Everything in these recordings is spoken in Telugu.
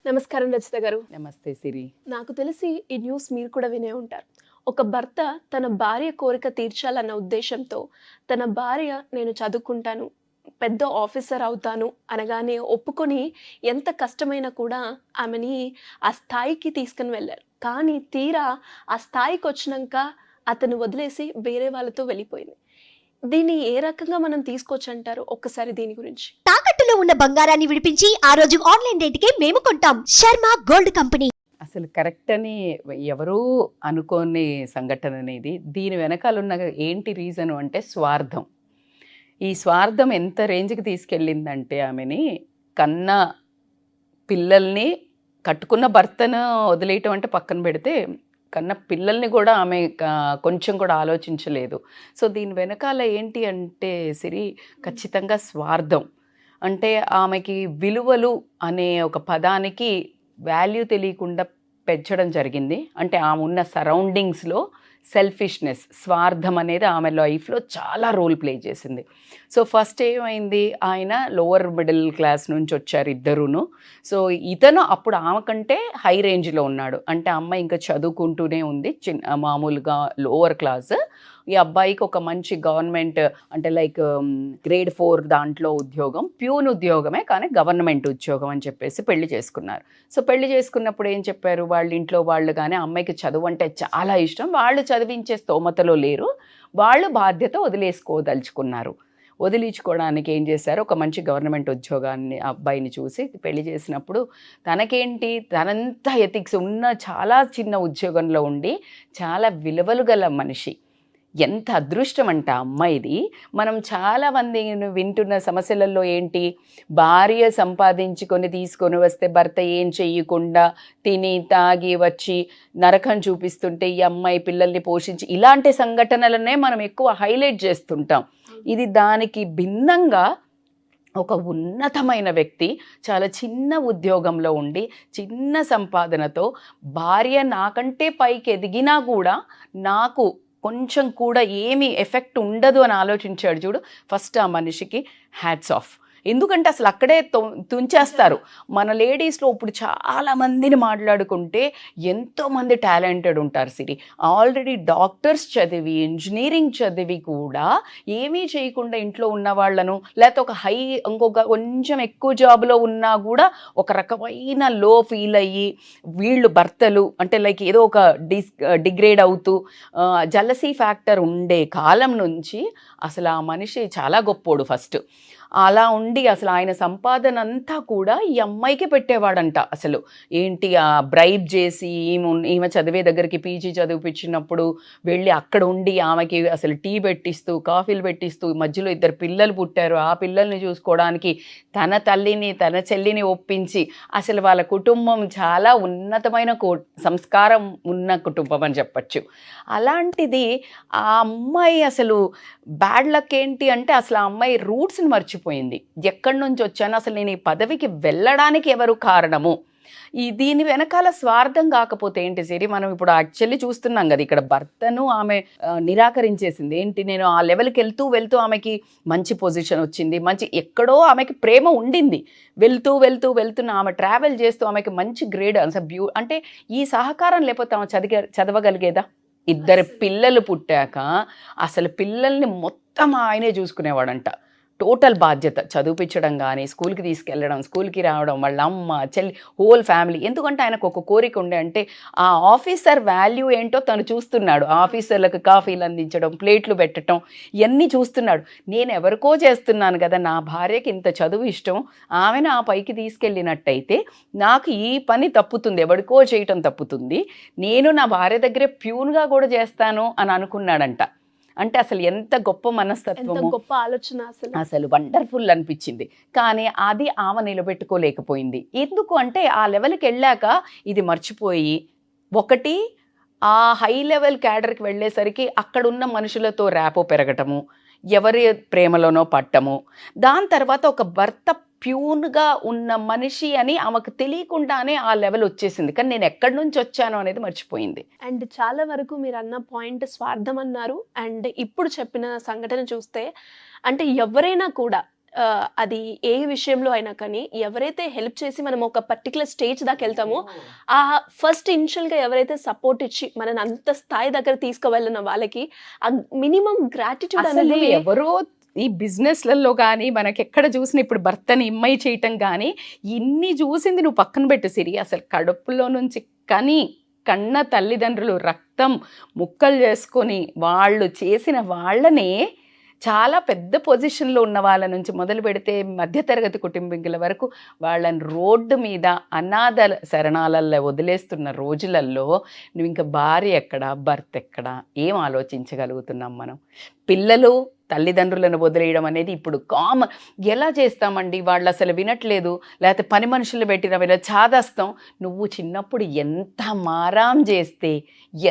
నమస్కారం రచిత గారు. నమస్తే సిరి. నాకు తెలిసి ఈ న్యూస్ మీరు కూడా వినే ఉంటారు. ఒక భర్త తన భార్య కోరిక తీర్చాలన్న ఉద్దేశంతో తన భార్య నేను చదువుకుంటాను, పెద్ద ఆఫీసర్ అవుతాను అనగానే ఒప్పుకొని ఎంత కష్టమైనా కూడా ఆమెని ఆ స్థాయికి తీసుకుని వెళ్ళారు. కానీ తీరా ఆ స్థాయికి వచ్చినాక అతను వదిలేసి వేరే వాళ్ళతో వెళ్ళిపోయింది. దీన్ని ఏ రకంగా మనం తీసుకోవచ్చు అంటారు? ఒక్కసారి దీని గురించి. తాకట్టులో ఉన్న బంగారాన్ని విడిపించి ఆ రోజు ఆన్లైన్ రేటుకే మేము కొంటాం. Sharma gold company. అసలు కరెక్ట్ అని ఎవరూ అనుకోని సంఘటన అనేది. దీని వెనకాల ఉన్న ఏంటి రీజన్ అంటే స్వార్థం. ఈ స్వార్థం ఎంత రేంజ్కి తీసుకెళ్ళిందంటే ఆమెని కన్న పిల్లల్ని, కట్టుకున్న భర్తను వదిలేయటం అంటే పక్కన పెడితే కన్న పిల్లల్ని కూడా ఆమె కొంచెం కూడా ఆలోచించలేదు. సో దీని వెనకాల ఏంటి అంటే సిరి, ఖచ్చితంగా స్వార్థం. అంటే ఆమెకి విలువలు అనే ఒక పదానికి వాల్యూ తెలియకుండా పెంచడం జరిగింది. అంటే ఆమె ఉన్న సరౌండింగ్స్లో సెల్ఫిష్నెస్, స్వార్థం అనేది ఆమె లైఫ్లో చాలా రోల్ ప్లే చేసింది. సో ఫస్ట్ ఏమైంది, ఆయన లోవర్ మిడిల్ క్లాస్ నుంచి వచ్చారు ఇద్దరును. సో ఇతను అప్పుడు ఆమె కంటే హై రేంజ్లో ఉన్నాడు. అంటే అమ్మాయి ఇంకా చదువుకుంటూనే ఉంది, మామూలుగా లోవర్ క్లాస్. ఈ అబ్బాయికి ఒక మంచి గవర్నమెంట్ అంటే లైక్ గ్రేడ్ 4 దాంట్లో ఉద్యోగం, ప్యూన్ ఉద్యోగమే కానీ గవర్నమెంట్ ఉద్యోగం అని చెప్పేసి పెళ్లి చేసుకున్నారు. సో పెళ్లి చేసుకున్నప్పుడు ఏం చెప్పారు వాళ్ళ ఇంట్లో వాళ్ళు, కానీ అమ్మాయికి చదువు అంటే చాలా ఇష్టం, వాళ్ళు చదివించే స్తోమతలో లేరు, వాళ్ళు బాధ్యత వదిలేసుకోదలుచుకున్నారు. వదిలించుకోవడానికి ఏం చేశారు, ఒక మంచి గవర్నమెంట్ ఉద్యోగాన్ని అబ్బాయిని చూసి పెళ్లి చేసినప్పుడు తనకేంటి, తనంతా ఎథిక్స్ ఉన్న చాలా చిన్న ఉద్యోగంలో ఉండి చాలా విలువలు గల మనిషి. ఎంత అదృష్టం అంట అమ్మాయిది. మనం చాలామంది వింటున్న సమస్యలలో ఏంటి, భార్య సంపాదించుకొని తీసుకొని వస్తే భర్త ఏం చెయ్యకుండా తిని తాగి వచ్చి నరకం చూపిస్తుంటే ఈ అమ్మాయి పిల్లల్ని పోషించి, ఇలాంటి సంఘటనలనే మనం ఎక్కువ హైలైట్ చేస్తుంటాం. ఇది దానికి భిన్నంగా ఒక ఉన్నతమైన వ్యక్తి చాలా చిన్న ఉద్యోగంలో ఉండి చిన్న సంపాదనతో భార్య నాకంటే పైకి ఎదిగినా కూడా నాకు కొంచెం కూడా ఏమీ ఎఫెక్ట్ ఉండదు అని ఆలోచించాడు చూడు. ఫస్ట్ ఆ మనిషికి హ్యాట్స్ ఆఫ్. ఎందుకంటే అసలు అక్కడే తుంచేస్తారు. మన లేడీస్లో ఇప్పుడు చాలామందిని మాట్లాడుకుంటే ఎంతోమంది టాలెంటెడ్ ఉంటారు సిరి. ఆల్రెడీ డాక్టర్స్ చదివి ఇంజనీరింగ్ చదివి కూడా ఏమీ చేయకుండా ఇంట్లో ఉన్న వాళ్ళను, లేకపోతే ఒక ఇంకొక కొంచెం ఎక్కువ జాబ్లో ఉన్నా కూడా ఒక రకమైన లో ఫీల్ అయ్యి వీళ్ళు భర్తలు అంటే లైక్ ఏదో ఒక డిగ్రేడ్ అవుతూ జలసీ ఫ్యాక్టర్ ఉండే కాలం నుంచి అసలు ఆ మనిషి చాలా గొప్పోడు ఫస్ట్. అలా ఉండి అసలు ఆయన సంపాదన అంతా కూడా ఈ అమ్మాయికి పెట్టేవాడంట. అసలు ఏంటి, ఆ బ్రైబ్ చేసి ఈమె చదివే దగ్గరికి పీజీ చదివిపించినప్పుడు వెళ్ళి అక్కడ ఉండి ఆమెకి అసలు టీ పెట్టిస్తూ కాఫీలు పెట్టిస్తూ, మధ్యలో 2 పిల్లలు పుట్టారు, ఆ పిల్లల్ని చూసుకోవడానికి తన తల్లిని తన చెల్లిని ఒప్పించి, అసలు వాళ్ళ కుటుంబం చాలా ఉన్నతమైన సంస్కారం ఉన్న కుటుంబం అని చెప్పచ్చు. అలాంటిది ఆ అమ్మాయి అసలు బ్యాడ్ లక్ ఏంటి అంటే అసలు ఆ అమ్మాయి రూట్స్ని మర్చిపోయింది. ఎక్కడి నుంచి వచ్చాను, అసలు నేను ఈ పదవికి వెళ్ళడానికి ఎవరు కారణము, దీని వెనకాల స్వార్థం కాకపోతే ఏంటి సిరి, మనం ఇప్పుడు యాక్చువల్లీ చూస్తున్నాం కదా, ఇక్కడ భర్తను ఆమె నిరాకరించేసింది. ఏంటి, నేను ఆ లెవెల్కి వెళ్తూ ఆమెకి మంచి పొజిషన్ వచ్చింది, మంచి ఎక్కడో ఆమెకి ప్రేమ ఉండింది, వెళ్తున్న ఆమె ట్రావెల్ చేస్తూ ఆమెకి మంచి గ్రేడ్ అంటే ఈ సహకారం లేకపోతే ఆమె చదవగలిగేదా? 2 పిల్లలు పుట్టాక అసలు పిల్లల్ని మొత్తం ఆయనే చూసుకునేవాడంట. టోటల్ బాధ్యత, చదివించడం కానీ, స్కూల్కి తీసుకెళ్ళడం, స్కూల్కి రావడం, వాళ్ళ అమ్మ చెల్లి హోల్ ఫ్యామిలీ. ఎందుకంటే ఆయనకు ఒక కోరిక ఉండే, అంటే ఆ ఆఫీసర్ వాల్యూ ఏంటో తను చూస్తున్నాడు. ఆఫీసర్లకు కాఫీలు అందించడం, ప్లేట్లు పెట్టడం, ఇవన్నీ చూస్తున్నాడు. నేను ఎవరికో చేస్తున్నాను కదా, నా భార్యకి ఇంత చదువు ఇష్టం, ఆమెను ఆ పైకి తీసుకెళ్ళినట్టయితే నాకు ఈ పని తప్పుతుంది, ఎవరికో చేయటం తప్పుతుంది, నేను నా భార్య దగ్గరే ప్యూన్గా కూడా చేస్తాను అని అనుకున్నాడంట. అంటే అసలు ఎంత గొప్ప మనస్తత్వము, గొప్ప ఆలోచన, అసలు వండర్ఫుల్ అనిపించింది. కానీ అది ఆమె నిలబెట్టుకోలేకపోయింది. ఎందుకు అంటే ఆ లెవెల్కి వెళ్ళాక ఇది మర్చిపోయి, ఒకటి ఆ హై లెవెల్ క్యాడర్కి వెళ్ళేసరికి అక్కడున్న మనుషులతో ర్యాపో పెరగటము, ఎవరి ప్రేమలోనో పట్టము, దాని తర్వాత ఒక భర్త ప్యూన్గా ఉన్న మనిషి అని ఆమెకు తెలియకుండానే ఆ లెవెల్ వచ్చేసింది. కానీ నేను ఎక్కడి నుంచి వచ్చాను అనేది మర్చిపోయింది. అండ్ చాలా వరకు మీరు అన్న పాయింట్ స్వార్థం అన్నారు. అండ్ ఇప్పుడు చెప్పిన సంఘటన చూస్తే అంటే ఎవరైనా కూడా అది ఏ విషయంలో అయినా కానీ ఎవరైతే హెల్ప్ చేసి మనం ఒక పర్టికులర్ స్టేజ్ దాకా వెళ్తామో ఆ ఫస్ట్ ఇనిషియల్గా ఎవరైతే సపోర్ట్ ఇచ్చి మనని అంత స్థాయి దగ్గర తీసుకువెళ్ళిన వాళ్ళకి మినిమం గ్రాటిట్యూడ్ అసలు అనేది ఎవరో ఈ బిజినెస్లలో కానీ మనకి ఎక్కడ చూసిన ఇప్పుడు భర్తని ఇమ్మై చేయటం కానీ ఇన్ని చూసింది నువ్వు పక్కన పెట్టు సిరి. అసలు కడుపులో నుంచి కన్న తల్లిదండ్రులు రక్తం ముక్కలు చేసుకొని వాళ్ళు చేసిన వాళ్ళనే చాలా పెద్ద పొజిషన్లో ఉన్న వాళ్ళ నుంచి మొదలు పెడితే మధ్యతరగతి కుటుంబీకుల వరకు వాళ్ళని రోడ్డు మీద అనాథ శరణాలల్లో వదిలేస్తున్న రోజులలో నువ్వు ఇంకా భార్య ఎక్కడ భర్త ఎక్కడ ఏం ఆలోచించగలుగుతున్నాం మనం? పిల్లలు తల్లిదండ్రులను వదిలేయడం అనేది ఇప్పుడు కామన్. ఎలా చేస్తామండి? వాళ్ళు అసలు వినట్లేదు, లేకపోతే పని మనుషులు పెట్టిన వీళ్ళ చాదస్తాం. నువ్వు చిన్నప్పుడు ఎంత మారాం చేస్తే,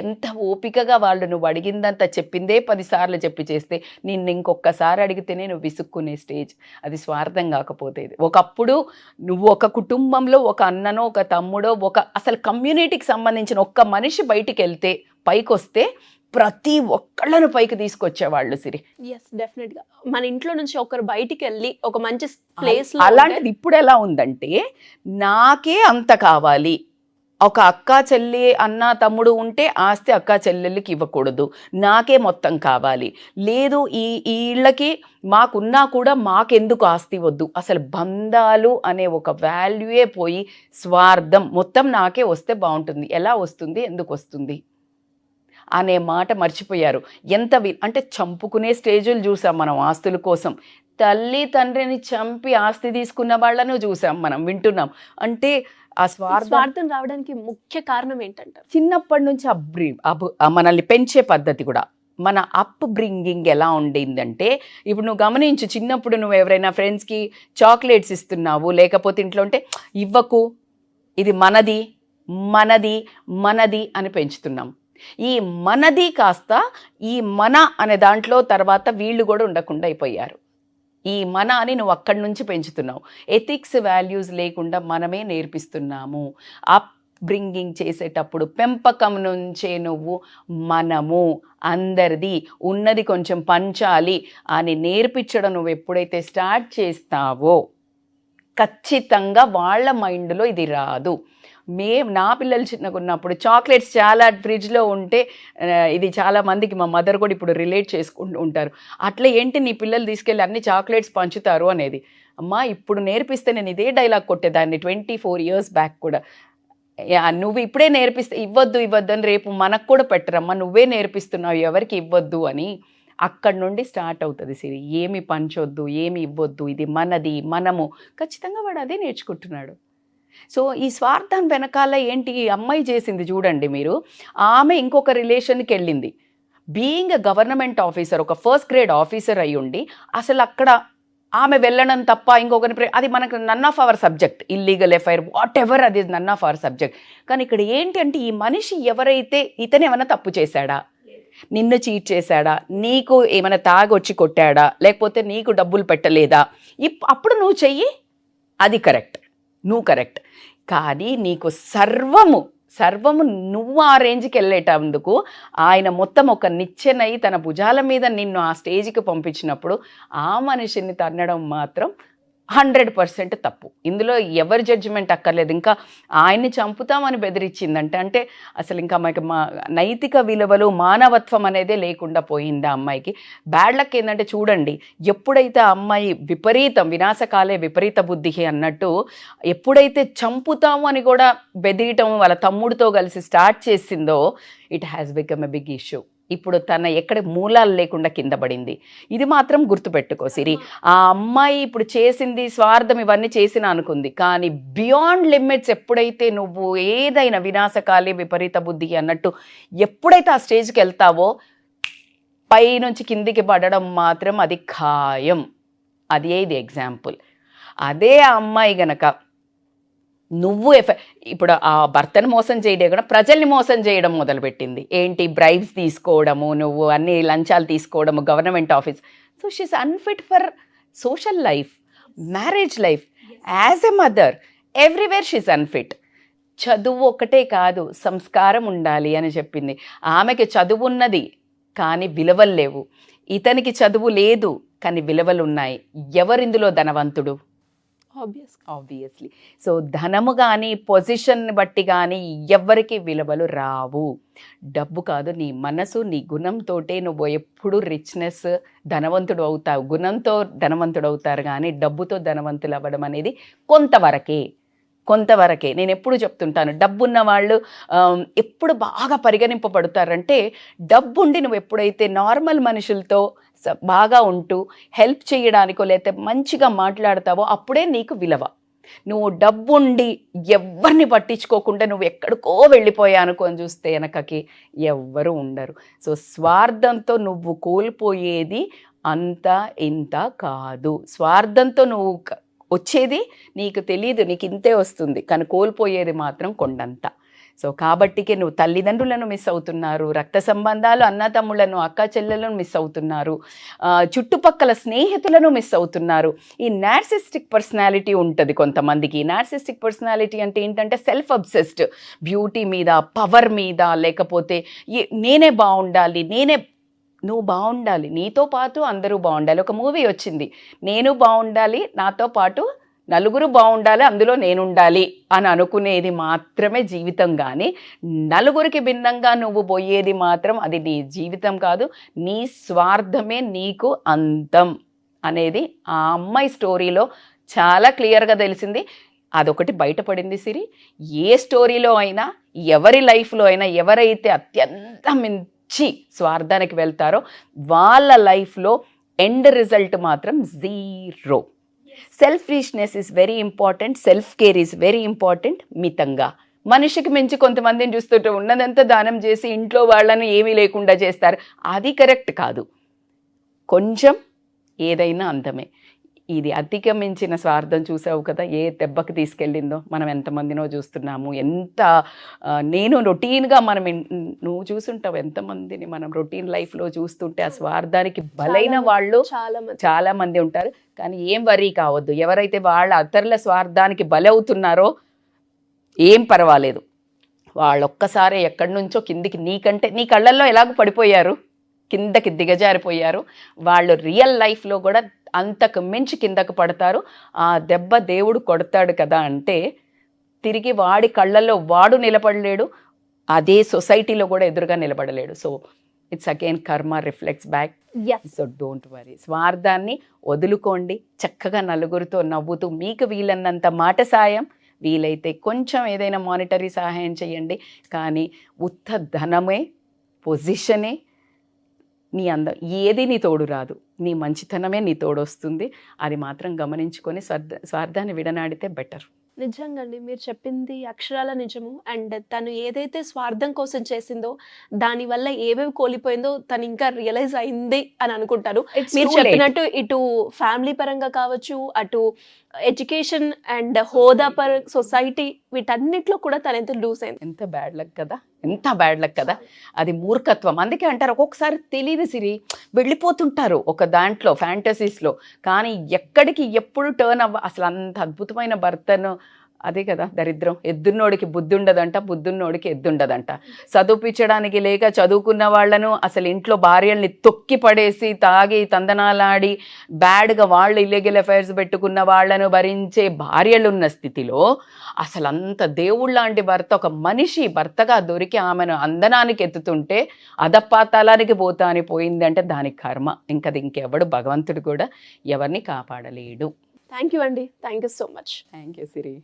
ఎంత ఓపికగా వాళ్ళు నువ్వు అడిగిందంతా చెప్పిందే 10 సార్లు చెప్పి చేస్తే నిన్ను ఇంకొకసారి అడిగితేనే నువ్వు విసుక్కునే స్టేజ్. అది స్వార్థం కాకపోతే ఇది. ఒకప్పుడు నువ్వు ఒక కుటుంబంలో ఒక అన్ననో ఒక తమ్ముడో అసలు కమ్యూనిటీకి సంబంధించిన ఒక్క మనిషి బయటికి వెళ్తే పైకి వస్తే ప్రతి ఒక్కళ్ళను పైకి తీసుకొచ్చేవాళ్ళు సిరి. ఎస్, డెఫినెట్ గా మన ఇంట్లో నుంచి ఒకరు బయటికి వెళ్ళి ఒక మంచి ప్లేస్ లో అలాంటిది ఇప్పుడు ఎలా ఉందంటే నాకే అంత కావాలి. ఒక అక్క చెల్లి అన్న తమ్ముడు ఉంటే ఆస్తి అక్క చెల్లెళ్ళకి ఇవ్వకూడదు, నాకే మొత్తం కావాలి. లేదు ఈ ఇళ్ళకి మాకున్నా కూడా మాకెందుకు ఆస్తి వద్దు. అసలు బంధాలు అనే ఒక వాల్యూయే పోయి స్వార్థం మొత్తం నాకే వస్తే బాగుంటుంది. ఎలా వస్తుంది, ఎందుకు వస్తుంది అనే మాట మర్చిపోయారు. అంటే చంపుకునే స్టేజులు చూసాం మనం ఆస్తుల కోసం. తల్లి తండ్రిని చంపి ఆస్తి తీసుకున్న వాళ్ళను చూసాం, మనం వింటున్నాం. అంటే ఆ స్వార్థం రావడానికి ముఖ్య కారణం ఏంటంటారు? చిన్నప్పటి నుంచి మనల్ని పెంచే పద్ధతి కూడా, మన అప్ బ్రింగింగ్ ఎలా ఉండిందంటే, ఇప్పుడు నువ్వు గమనించు, చిన్నప్పుడు నువ్వు ఎవరైనా ఫ్రెండ్స్కి చాక్లెట్స్ ఇస్తున్నావు, లేకపోతే ఇంట్లో ఉంటే ఇవ్వకు, ఇది మనది మనది మనది అని పెంచుతున్నాం. ఈ మనది కాస్త ఈ మన అనే దాంట్లో తర్వాత వీళ్ళు కూడా ఉండకుండా అయిపోయారు. ఈ మన అని నువ్వు అక్కడి నుంచి పెంచుతున్నావు. ఎథిక్స్ వాల్యూస్ లేకుండా మనమే నేర్పిస్తున్నాము. అప్ బ్రింగింగ్ చేసేటప్పుడు పెంపకం నుంచే నువ్వు మనము అందరిది ఉన్నది కొంచెం పంచాలి అని నేర్పించడం నువ్వు ఎప్పుడైతే స్టార్ట్ చేస్తావో ఖచ్చితంగా వాళ్ళ మైండ్లో ఇది రాదు. నా పిల్లలు చిన్నగా ఉన్నప్పుడు చాక్లెట్స్ చాలా ఫ్రిడ్జ్లో ఉంటే ఇది చాలా మందికి మా మదర్ కూడా ఇప్పుడు రిలేట్ చేసుకుంటూ ఉంటారు. అట్లా ఏంటి నీ పిల్లలు తీసుకెళ్ళి అన్ని చాక్లెట్స్ పంచుతారు అనేది. అమ్మా ఇప్పుడు నేర్పిస్తే, నేను ఇదే డైలాగ్ కొట్టేదాన్ని 24 years బ్యాక్ కూడా. నువ్వు ఇప్పుడే నేర్పిస్తే ఇవ్వద్దు అని రేపు మనకు కూడా పెట్టరమ్మా, నువ్వే నేర్పిస్తున్నావు ఎవరికి ఇవ్వద్దు అని. అక్కడి నుండి స్టార్ట్ అవుతుంది సిరి. ఏమి పంచొద్దు, ఏమి ఇవ్వద్దు, ఇది మనది మనము. ఖచ్చితంగా వాడు అదే నేర్చుకుంటున్నాడు. సో ఈ స్వార్థం వెనకాల ఏంటి ఈ అమ్మాయి చేసింది చూడండి మీరు. ఆమె ఇంకొక రిలేషన్కి వెళ్ళింది. బీయింగ్ ఎ గవర్నమెంట్ ఆఫీసర్, ఒక ఫస్ట్ గ్రేడ్ ఆఫీసర్ అయి ఉండి అసలు అక్కడ ఆమె వెళ్ళడం తప్ప ఇంకొకరి అది మనకు none of our subject. Illegal FIR whatever, అది నన్ ఆఫ్ అవర్ సబ్జెక్ట్. కానీ ఇక్కడ ఏంటి అంటే ఈ మనిషి ఎవరైతే, ఇతను ఏమైనా తప్పు చేశాడా, నిన్ను చీట్ చేశాడా, నీకు ఏమైనా తాగొచ్చి కొట్టాడా, లేకపోతే నీకు డబ్బులు పెట్టలేదా, అప్పుడు నువ్వు చెయ్యి, అది కరెక్ట్, నువ్వు కరెక్ట్. కానీ నీకు సర్వము నువ్వు ఆ రేంజ్కి వెళ్ళేటందుకు ఆయన మొత్తం ఒక నిచ్చెనై తన భుజాల మీద నిన్ను ఆ స్టేజ్కి పంపించినప్పుడు ఆ మనిషిని తన్నడం మాత్రం 100% తప్పు. ఇందులో ఎవరి జడ్జిమెంట్ అక్కర్లేదు. ఇంకా ఆయన్ని చంపుతామని బెదిరించిందంటే అంటే అసలు ఇంకా మా నైతిక విలువలు మానవత్వం అనేదే లేకుండా పోయింది ఆ అమ్మాయికి. బ్యాడ్ లక్ ఏంటంటే చూడండి, ఎప్పుడైతే ఆ అమ్మాయి వినాశకాలే విపరీత బుద్ధి అన్నట్టు ఎప్పుడైతే చంపుతాము అని కూడా బెదిరియటం వాళ్ళ తమ్ముడితో కలిసి స్టార్ట్ చేసిందో it has become a big issue. ఇప్పుడు తన ఎక్కడ మూలాలు లేకుండా కింద పడింది. ఇది మాత్రం గుర్తుపెట్టుకో సిరి. ఆ అమ్మాయి ఇప్పుడు చేసింది స్వార్థం, ఇవన్నీ చేసిన అనుకుంది. కానీ బియాండ్ లిమిట్స్ ఎప్పుడైతే నువ్వు ఏదైనా వినాశకాలే విపరీత బుద్ధి అన్నట్టు ఎప్పుడైతే ఆ స్టేజ్కి వెళ్తావో పై నుంచి కిందికి పడడం మాత్రం అది ఖాయం. అదే ఇది ఎగ్జాంపుల్. అదే ఆ అమ్మాయి గనక నువ్వు ఇప్పుడు ఆ భర్తను మోసం చేయడే కూడా ప్రజల్ని మోసం చేయడం మొదలుపెట్టింది. ఏంటి, బ్రైబ్స్ తీసుకోవడము, నువ్వు అన్ని లంచాలు తీసుకోవడము, government office. So she's unfit for social life, marriage life, as a mother, everywhere she's unfit. చదువు ఒకటే కాదు, సంస్కారం ఉండాలి అని చెప్పింది. ఆమెకి చదువు ఉన్నది కానీ విలువలు లేవు. ఇతనికి చదువు లేదు కానీ విలువలు ఉన్నాయి. ఎవరిందులో ధనవంతుడు? ఆబ్వియస్. ఆబ్వియస్లీ. సో ధనము కానీ పొజిషన్ బట్టి కానీ ఎవ్వరికి విలువలు రావు. డబ్బు కాదు, నీ మనసు నీ గుణంతోటే నువ్వు ఎప్పుడు రిచ్నెస్ ధనవంతుడు అవుతావు. గుణంతో ధనవంతుడు అవుతారు కానీ డబ్బుతో ధనవంతులు అవ్వడం అనేది కొంతవరకే. నేను ఎప్పుడు చెప్తుంటాను, డబ్బున్న వాళ్ళు ఎప్పుడు బాగా పరిగణింపబడతారంటే డబ్బుండి నువ్వు ఎప్పుడైతే నార్మల్ మనుషులతో బాగా ఉంటూ హెల్ప్ చేయడానికో లేకపోతే మంచిగా మాట్లాడతావో అప్పుడే నీకు విలువ. నువ్వు డబ్బుండి ఎవరిని పట్టించుకోకుండా నువ్వు ఎక్కడికో వెళ్ళిపోయానుకో అని చూస్తే వెనకకి ఎవ్వరు ఉండరు. సో స్వార్థంతో నువ్వు కోల్పోయేది అంత ఇంత కాదు. స్వార్థంతో నువ్వు వచ్చేది నీకు తెలియదు, నీకు ఇంతే వస్తుంది, కానీ కోల్పోయేది మాత్రం కొండంత. సో కాబట్టికే నువ్వు తల్లిదండ్రులను మిస్ అవుతున్నారు, రక్త సంబంధాలు అన్నతమ్ములను అక్క చెల్లెలను మిస్ అవుతున్నారు, చుట్టుపక్కల స్నేహితులను మిస్ అవుతున్నారు. ఈ నార్సిస్టిక్ పర్సనాలిటీ ఉంటుంది కొంతమందికి. నార్సిస్టిక్ పర్సనాలిటీ అంటే ఏంటంటే సెల్ఫ్ అబ్సెస్డ్, బ్యూటీ మీద, పవర్ మీద, లేకపోతే నేనే బాగుండాలి, నువ్వు బాగుండాలి, నీతో పాటు అందరూ బాగుండాలి. ఒక మూవీ వచ్చింది, నేను బాగుండాలి, నాతో పాటు నలుగురు బాగుండాలి, అందులో నేనుండాలి అని అనుకునేది మాత్రమే జీవితం. కానీ నలుగురికి భిన్నంగా నువ్వు పోయేది మాత్రం అది నీ జీవితం కాదు. నీ స్వార్థమే నీకు అంతం అనేది ఆ అమ్మాయి స్టోరీలో చాలా క్లియర్గా తెలిసింది. అదొకటి బయటపడింది సిరి. ఏ స్టోరీలో అయినా, ఎవరి లైఫ్లో అయినా, ఎవరైతే అత్యంత మించి స్వార్థానికి వెళ్తారో వాళ్ళ లైఫ్లో ఎండ్ రిజల్ట్ మాత్రం 0. Selfishness is very important, self care is very important. మితంగా మనిషికి మించి కొంతమందిని చూస్తుంటే ఉన్నదంతా దానం చేసి ఇంట్లో వాళ్ళని ఏమీ లేకుండా చేస్తారు. అది కరెక్ట్ కాదు. కొంచెం ఏదైనా అందమే. ఇది అధిగమించిన స్వార్థం చూసావు కదా ఏ దెబ్బకి తీసుకెళ్ళిందో. మనం ఎంతమందినో చూస్తున్నాము. నేను రొటీన్గా నువ్వు చూసుంటావు ఎంతమందిని మనం రొటీన్ లైఫ్లో చూస్తుంటే ఆ స్వార్థానికి బలైన వాళ్ళు చాలా మంది ఉంటారు. కానీ ఏం వరీ కావద్దు, ఎవరైతే వాళ్ళ ఇతరుల స్వార్థానికి బలవుతున్నారో ఏం పర్వాలేదు. వాళ్ళు ఒక్కసారి ఎక్కడి నుంచో కిందికి నీ కళ్ళల్లో ఎలాగో పడిపోయారు, కిందకి దిగజారిపోయారు. వాళ్ళు రియల్ లైఫ్లో కూడా అంతకు మించి కిందకు పడతారు. ఆ దెబ్బ దేవుడు కొడతాడు కదా అంటే తిరిగి వాడి కళ్ళల్లో వాడు నిలబడలేడు, అదే సొసైటీలో కూడా ఎదురుగా నిలబడలేడు. So it's again karma reflects back. So don't worry, స్వార్థాన్ని వదులుకోండి. చక్కగా నలుగురితో నవ్వుతూ మీకు వీలన్నంత మాట సాయం, వీలైతే కొంచెం ఏదైనా మానిటరీ సహాయం చేయండి. కానీ ఉత్త ధనమే, పొజిషనే నీ ఏది నీ తోడు రాదు. నీ మంచితనమే నీ తోడు వస్తుంది. అది మాత్రం గమనించుకొని స్వార్థాన్ని విడనాడితే బెటర్. నిజంగా అండి, మీరు చెప్పింది అక్షరాల నిజము. అండ్ తను ఏదైతే స్వార్థం కోసం చేసిందో దానివల్ల ఏవేవి కోల్పోయిందో తను ఇంకా రియలైజ్ అయింది అని అనుకుంటాను. మీరు చెప్పినట్టు ఇటు ఫ్యామిలీ పరంగా కావచ్చు, అటు ఎడ్యుకేషన్ అండ్ హోదా సొసైటీ, వీటన్నిటిలో కూడా తను ఎంత లూజ్ అయింది. ఎంత బ్యాడ్ లక్ కదా. అది మూర్ఖత్వం. అందుకే అంటారు ఒక్కొక్కసారి తెలియదు సిరి, వెళ్ళిపోతుంటారు ఒక దాంట్లో ఫ్యాంటసీస్లో. కానీ ఎక్కడికి ఎప్పుడు టర్న్ అసలు అంత అద్భుతమైన భర్తను, అదే కదా దరిద్రం. ఎద్దున్నోడికి బుద్ధి ఉండదంట, బుద్ధున్నోడికి ఎద్దుండదంట. చదువుపించడానికి లేక చదువుకున్న వాళ్ళను అసలు ఇంట్లో భార్యల్ని తొక్కి పడేసి తాగి తందనాలాడి బ్యాడ్గా వాళ్ళు ఇల్లీగల్ అఫైర్స్ పెట్టుకున్న వాళ్ళను భరించే భార్యలున్న స్థితిలో అసలు అంత దేవుళ్ళలాంటి భర్త, ఒక మనిషి భర్తగా దొరికి ఆమెను అందనానికి ఎత్తుతుంటే అధపాతాళానికి పోతా అని పోయింది అంటే దానికి కర్మ. ఇంకెవడు భగవంతుడు కూడా ఎవరిని కాపాడలేడు. థ్యాంక్ యూ అండి, thank you so much. Thank you Siri.